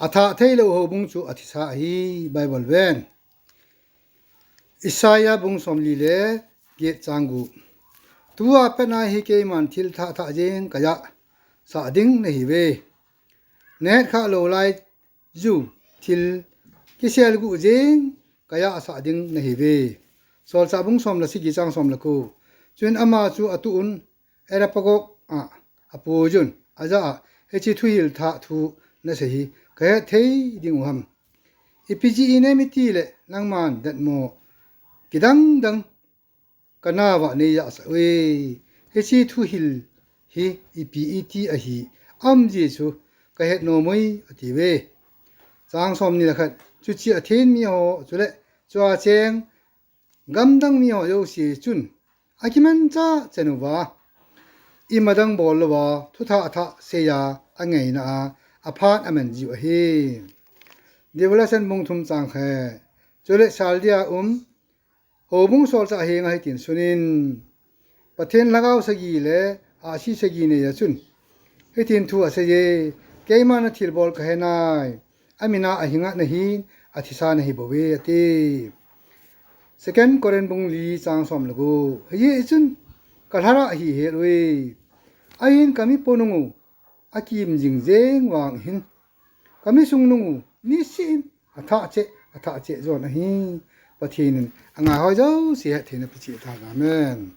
อัฐะเทโลโหบุงจูอธิสาฮีไบเบิลเวนอิสายาบุงสมลีเลเกจังกุตัวเป็นนายฮิเกมันทิลทะทะเจงกะยะสะดิงในฮิเวเนตขะโลไลจูทิลกิเซลกุเจงกะยะสะดิงในฮิเวสอลซาบุงสมละสิกิจังสมละกูจวนอามาจูอตุอุนเอราปะกกอปูจุนอาจาเฮจิทุยิลทะทุนะเสฮีกะเทดิงอุฮัมอีพีจีเนมิติเลนังมันดัดโมกิดังดังกะนาวะเนยะสะเวเฮจิทุฮิลฮีอีพีอีทีอะฮีอัมจีซูกะเฮโนมวยอติเวจางสมนี่ละคัดจุจิอะเทนมีโหจุเลจวาเจงกัมดังมีโหโยซีจุนอากิมันจาเจนุวาอิมาดังบอลวาทุทะอะทะเซยาอะไงนะอาพาดอเมนจิวเฮเดวลาเซนมงทุมจางแคจุเลชาลเดียโหบุงโซลจะเฮงให้ตินสุนินประเทศละกาวสกีเลอาชีสกีเนยสุนให้ตินทัวเสเยเกมานะทิลบอลกะเฮนายอามินาอะหิงะนะฮีอธิสานะฮีบเวเตsecond korean bung li chang som lagu ye chun kalhara hi he roi ain kami ponungu akim jingjeng wang hin kami sungnungu ni sim atha che zon hi pathin anga ho jo si ha thina pichi tha ga men